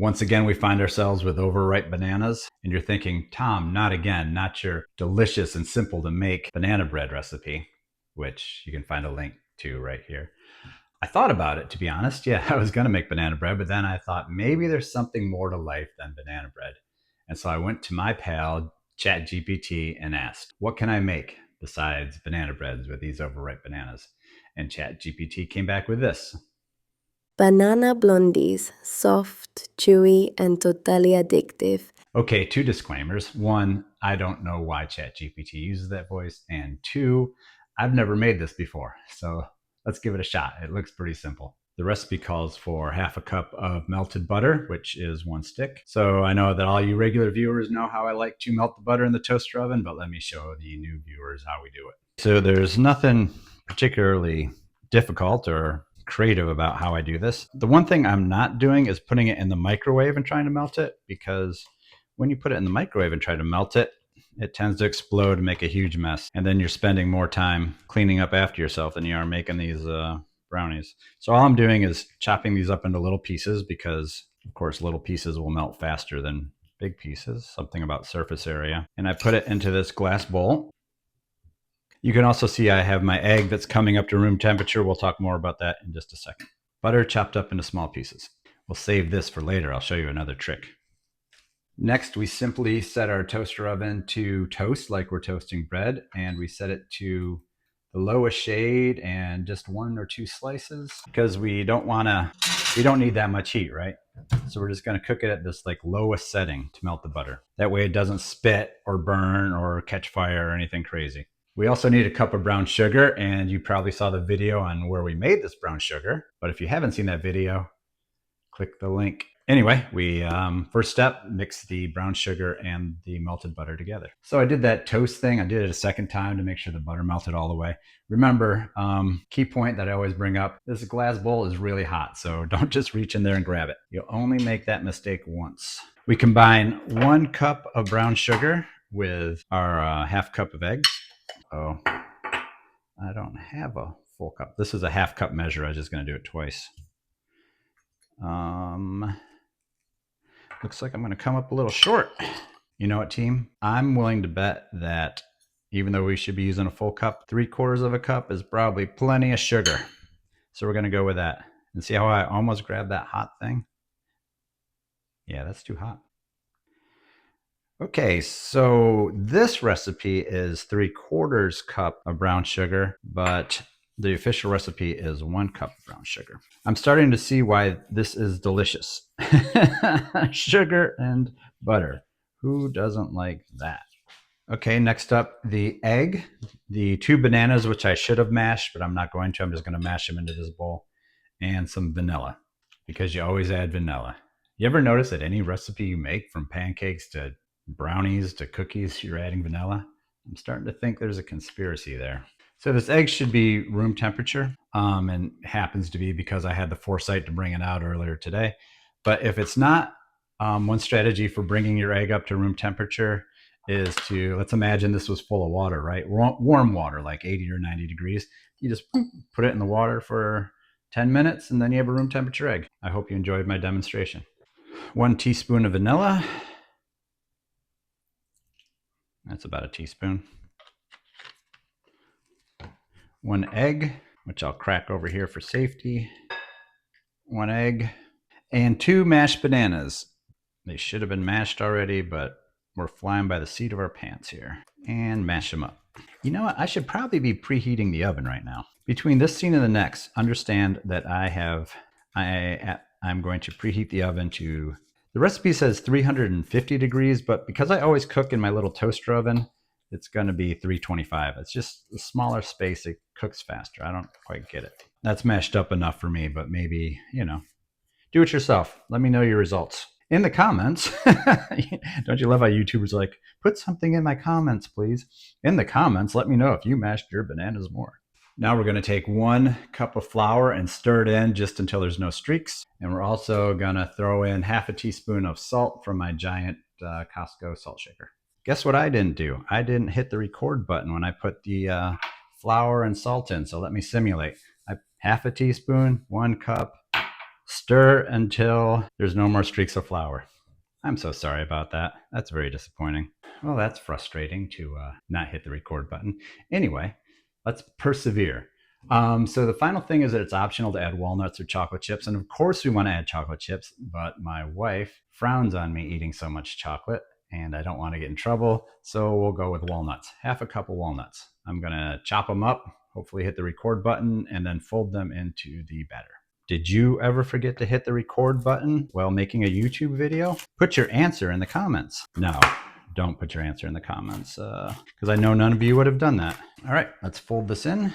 Once again, we find ourselves with overripe bananas, and you're thinking, Tom, not again, not your delicious and simple to make banana bread recipe, which you can find a link to right here. I thought about it, to be honest. Yeah, I was going to make banana bread, but then I thought maybe there's something more to life than banana bread. And so I went to my pal, ChatGPT, and asked, what can I make besides banana breads with these overripe bananas? And ChatGPT came back with this. Banana blondies, soft, chewy, and totally addictive. Okay, two disclaimers. One, I don't know why ChatGPT uses that voice. And two, I've never made this before. So let's give it a shot. It looks pretty simple. The recipe calls for half a cup of melted butter, which is 1 stick. So I know that all you regular viewers know how I like to melt the butter in the toaster oven, but let me show the new viewers how we do it. So there's nothing particularly difficult or creative about how I do this. The one thing I'm not doing is putting it in the microwave and trying to melt it, because when you put it in the microwave and try to melt it, it tends to explode and make a huge mess. And then you're spending more time cleaning up after yourself than you are making these brownies. So all I'm doing is chopping these up into little pieces, because of course little pieces will melt faster than big pieces, something about surface area. And I put it into this glass bowl. You can also see I have my egg that's coming up to room temperature. We'll talk more about that in just a second. Butter chopped up into small pieces. We'll save this for later. I'll show you another trick. Next, we simply set our toaster oven to toast like we're toasting bread, and we set it to the lowest shade and just 1 or 2 slices, because we don't need that much heat, right? So we're just going to cook it at this like lowest setting to melt the butter. That way it doesn't spit or burn or catch fire or anything crazy. We also need a cup of brown sugar, and you probably saw the video on where we made this brown sugar. But if you haven't seen that video, click the link. Anyway, we first step, mix the brown sugar and the melted butter together. So I did that toast thing. I did it a second time to make sure the butter melted all the way. Remember, key point that I always bring up, this glass bowl is really hot, so don't just reach in there and grab it. You'll only make that mistake once. We combine 1 cup of brown sugar with our half cup of eggs. Oh, I don't have a full cup. This is a half cup measure. I was just going to do it twice. Looks like I'm going to come up a little short. You know what, team? I'm willing to bet that even though we should be using a full cup, 3/4 of a cup is probably plenty of sugar. So we're going to go with that. And see how I almost grabbed that hot thing? Yeah, that's too hot. Okay, so this recipe is 3/4 cup of brown sugar, but the official recipe is 1 cup of brown sugar. I'm starting to see why this is delicious. Sugar and butter. Who doesn't like that? Okay, next up, the egg. The 2 bananas, which I should have mashed, but I'm not going to. I'm just going to mash them into this bowl. And some vanilla, because you always add vanilla. You ever notice that any recipe you make, from pancakes to brownies to cookies, you're adding vanilla? I'm starting to think there's a conspiracy there. So this egg should be room temperature, and happens to be because I had the foresight to bring it out earlier today. But if it's not, one strategy for bringing your egg up to room temperature is to, let's imagine this was full of water, right? Warm water, like 80 or 90 degrees. You just put it in the water for 10 minutes, and then you have a room temperature egg. I hope you enjoyed my demonstration. 1 teaspoon of vanilla. That's about a teaspoon. 1 egg, which I'll crack over here for safety. 1 egg. And 2 mashed bananas. They should have been mashed already, but we're flying by the seat of our pants here. And mash them up. You know what? I should probably be preheating the oven right now. Between this scene and the next, understand that I'm going to preheat the oven to, the recipe says 350 degrees, but because I always cook in my little toaster oven, it's going to be 325. It's just a smaller space. It cooks faster. I don't quite get it. That's mashed up enough for me, but maybe, do it yourself. Let me know your results in the comments. Don't you love how YouTubers are like, put something in my comments, please? In the comments, let me know if you mashed your bananas more. Now we're going to take 1 cup of flour and stir it in just until there's no streaks. And we're also going to throw in half a teaspoon of salt from my giant Costco salt shaker. Guess what I didn't do? I didn't hit the record button when I put the flour and salt in. So let me simulate. Half a teaspoon, 1 cup, Stir until there's no more streaks of flour. I'm so sorry about that. That's very disappointing. Well, that's frustrating to not hit the record button. Anyway, let's persevere. So the final thing is that it's optional to add walnuts or chocolate chips. And of course we want to add chocolate chips, but my wife frowns on me eating so much chocolate and I don't want to get in trouble. So we'll go with walnuts, half a cup of walnuts. I'm going to chop them up, hopefully hit the record button, and then fold them into the batter. Did you ever forget to hit the record button while making a YouTube video? Put your answer in the comments. No, don't put your answer in the comments because I know none of you would have done that. All right, let's fold this in.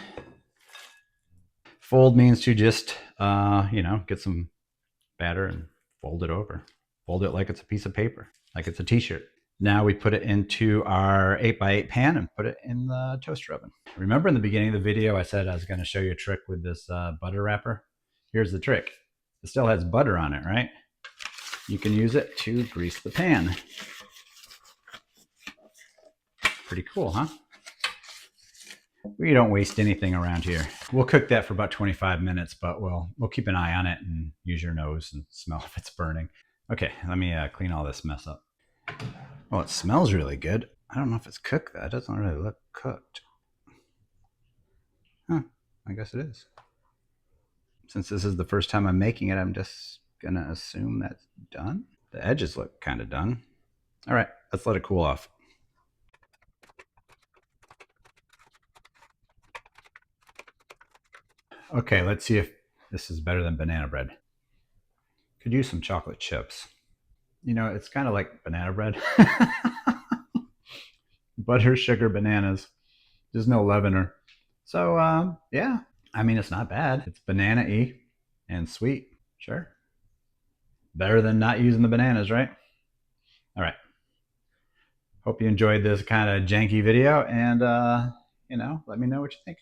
Fold means to just, get some batter and fold it over. Fold it like it's a piece of paper, like it's a t-shirt. Now we put it into our 8x8 pan and put it in the toaster oven. Remember in the beginning of the video, I said I was going to show you a trick with this butter wrapper? Here's the trick. It still has butter on it, right? You can use it to grease the pan. Pretty cool, huh? We don't waste anything around here. We'll cook that for about 25 minutes, but we'll keep an eye on it and use your nose and smell if it's burning. Okay, let me clean all this mess up. Well, it smells really good. I don't know if it's cooked though. It doesn't really look cooked. Huh, I guess it is. Since this is the first time I'm making it, I'm just gonna assume that's done. The edges look kind of done. All right, let's let it cool off. Okay, let's see if this is better than banana bread. Could use some chocolate chips. You know, it's kind of like banana bread. Butter, sugar, bananas. There's no leavener. So, yeah. I mean, it's not bad. It's banana-y and sweet. Sure. Better than not using the bananas, right? All right. Hope you enjoyed this kind of janky video and, let me know what you think.